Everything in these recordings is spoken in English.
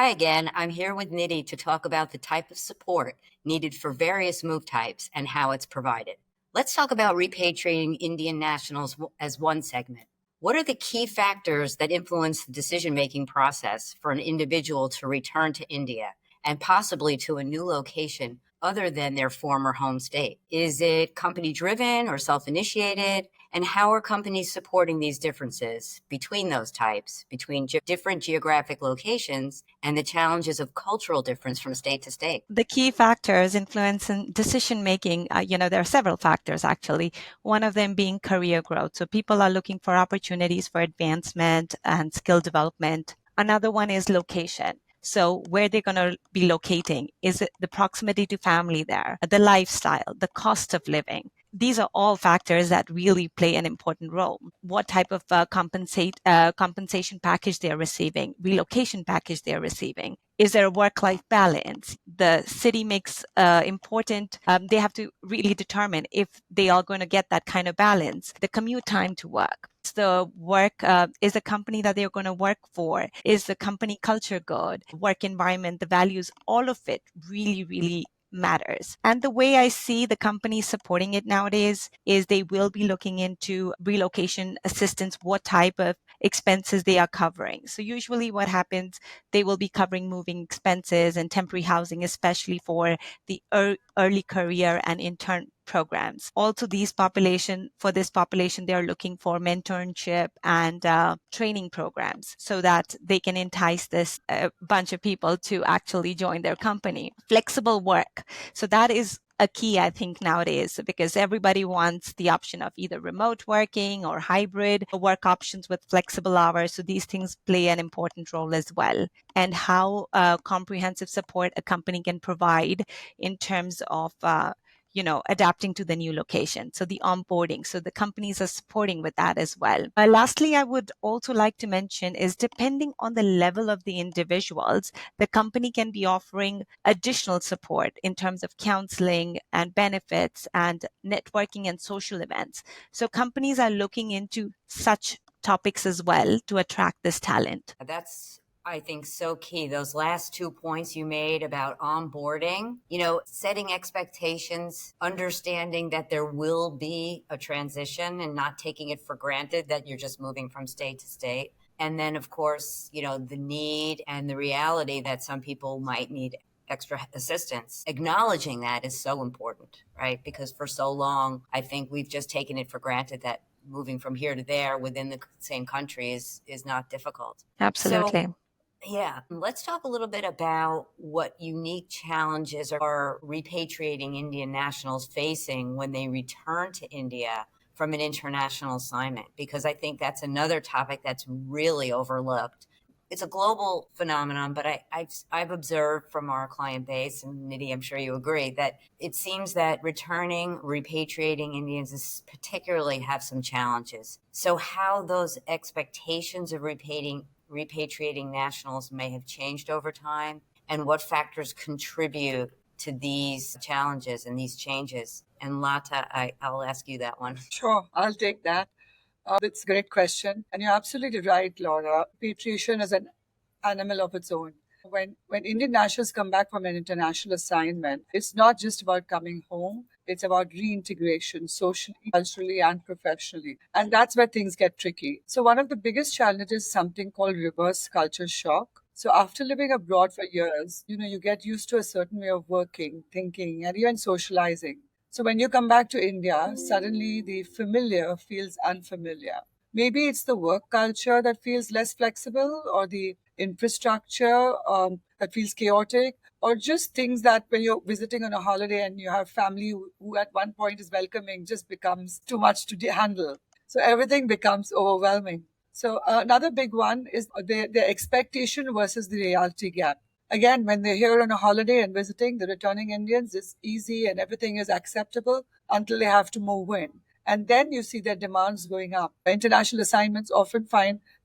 Hi again. I'm here with Nidhi to talk about the type of support needed for various move types and how it's provided. Let's talk about repatriating Indian nationals as one segment. What are the key factors that influence the decision making process for an individual to return to India and possibly to a new location other than their former home state? Is it company driven or self initiated? And how are companies supporting these differences between those types, between different geographic locations, and the challenges of cultural difference from state to state? The key factors influencing decision making, there are several factors actually. One of them being career growth. So people are looking for opportunities for advancement and skill development. Another one is location. So where they're going to be locating, is it the proximity to family there, the lifestyle, the cost of living? These are all factors that really play an important role. What type of compensation package they're receiving, relocation package they're receiving. Is there a work-life balance? The city makes important, they have to really determine if they are going to get that kind of balance. The commute time to work. The work is the company that they're going to work for. Is the company culture good? Work environment, the values, all of it really, really matters. And the way I see the companies supporting it nowadays is they will be looking into relocation assistance, what type of expenses they are covering. So usually what happens, they will be covering moving expenses and temporary housing, especially for the early career and intern programs. Also, for this population, they are looking for mentorship and training programs so that they can entice this bunch of people to actually join their company. Flexible work. So that is a key, I think, nowadays, because everybody wants the option of either remote working or hybrid work options with flexible hours. So these things play an important role as well. And how comprehensive support a company can provide in terms of adapting to the new location. So the onboarding. So the companies are supporting with that as well. Lastly, I would also like to mention is depending on the level of the individuals, the company can be offering additional support in terms of counseling and benefits and networking and social events. So companies are looking into such topics as well to attract this talent. That's, I think, so key. Those last 2 points you made about onboarding, setting expectations, understanding that there will be a transition and not taking it for granted that you're just moving from state to state. And then, of course, the need and the reality that some people might need extra assistance. Acknowledging that is so important, right? Because for so long, I think we've just taken it for granted that moving from here to there within the same country is not difficult. Absolutely. So, yeah, let's talk a little bit about what unique challenges are repatriating Indian nationals facing when they return to India from an international assignment, because I think that's another topic that's really overlooked. It's a global phenomenon, but I've observed from our client base, and Nidhi, I'm sure you agree, that it seems that repatriating Indians is particularly have some challenges. So how those expectations of repatriating nationals may have changed over time, and what factors contribute to these challenges and these changes. And Lata, I'll ask you that one. Sure, I'll take that. That's a great question. And you're absolutely right, Laura. Repatriation is an animal of its own. When Indian nationals come back from an international assignment, it's not just about coming home. It's about reintegration socially, culturally, and professionally. And that's where things get tricky. So one of the biggest challenges is something called reverse culture shock. So after living abroad for years, you get used to a certain way of working, thinking, and even socializing. So when you come back to India, suddenly the familiar feels unfamiliar. Maybe it's the work culture that feels less flexible, or the infrastructure that feels chaotic, or just things that when you're visiting on a holiday and you have family who at one point is welcoming just becomes too much to handle. So everything becomes overwhelming. So another big one is the expectation versus the reality gap. Again, when they're here on a holiday and visiting, the returning Indians, it's easy and everything is acceptable until they have to move in. And then you see their demands going up. International assignments often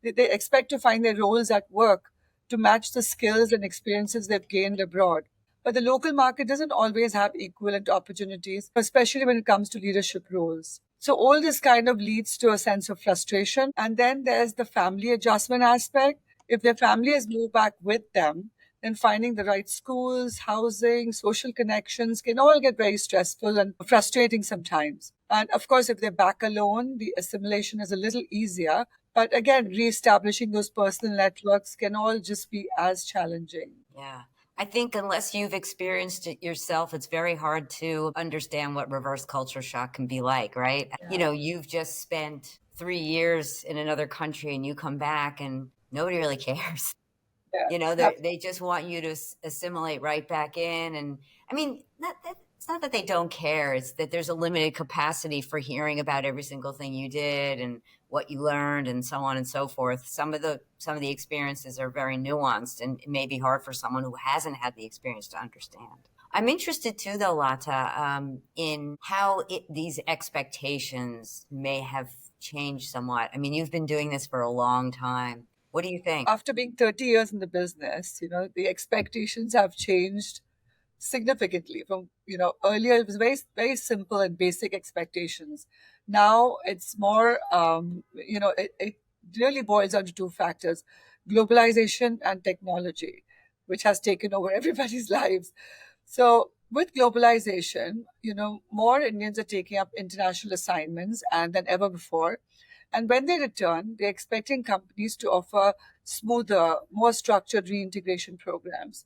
they expect to find their roles at work to match the skills and experiences they've gained abroad. But the local market doesn't always have equivalent opportunities, especially when it comes to leadership roles. So all this kind of leads to a sense of frustration. And then there's the family adjustment aspect. If their family has moved back with them, Then finding the right schools, housing, social connections can all get very stressful and frustrating sometimes. And of course, if they're back alone, the assimilation is a little easier. But again, reestablishing those personal networks can all just be as challenging. Yeah. I think unless you've experienced it yourself, it's very hard to understand what reverse culture shock can be like, right? You know, you've just spent 3 years in another country and you come back and nobody really cares. You know, Yeah. they just want you to assimilate right back in. And I mean, it's not that they don't care. It's that there's a limited capacity for hearing about every single thing you did and what you learned and so on and so forth. Some of the experiences are very nuanced, and it may be hard for someone who hasn't had the experience to understand. I'm interested too, though, Lata, in how these expectations may have changed somewhat. I mean, you've been doing this for a long time. What do you think? After being 30 years in the business, the expectations have changed significantly. From, earlier it was very, very simple and basic expectations. Now it's more, it really boils down to two factors: globalization and technology, which has taken over everybody's lives. So with globalization, more Indians are taking up international assignments than ever before. And when they return, they're expecting companies to offer smoother, more structured reintegration programs.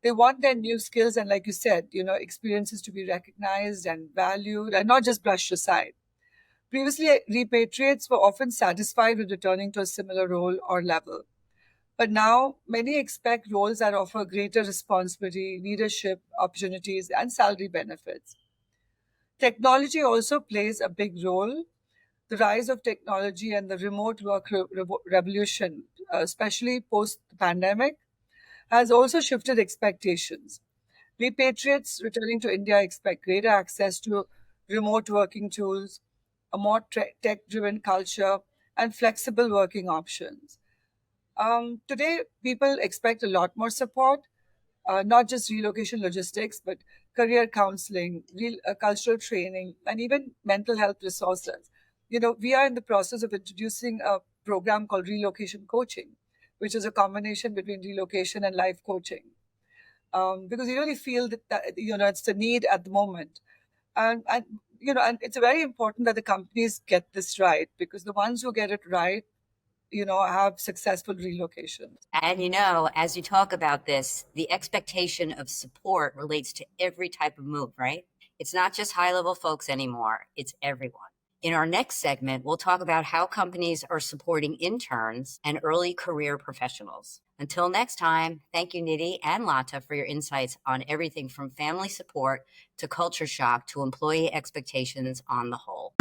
They want their new skills and, like you said, experiences to be recognized and valued and not just brushed aside. Previously, repatriates were often satisfied with returning to a similar role or level. But now, many expect roles that offer greater responsibility, leadership opportunities, and salary benefits. Technology also plays a big role. The rise of technology and the remote work revolution, especially post the pandemic, has also shifted expectations. Repatriates returning to India expect greater access to remote working tools, a more tech driven culture, and flexible working options. Today, people expect a lot more support, not just relocation logistics, but career counseling, cultural training, and even mental health resources. We are in the process of introducing a program called relocation coaching, which is a combination between relocation and life coaching, because you really feel that it's the need at the moment, and it's very important that the companies get this right, because the ones who get it right, have successful relocations. And as you talk about this, the expectation of support relates to every type of move, right? It's not just high level folks anymore, it's everyone. In our next segment, we'll talk about how companies are supporting interns and early career professionals. Until next time, thank you, Nidhi and Lata, for your insights on everything from family support to culture shock to employee expectations on the whole.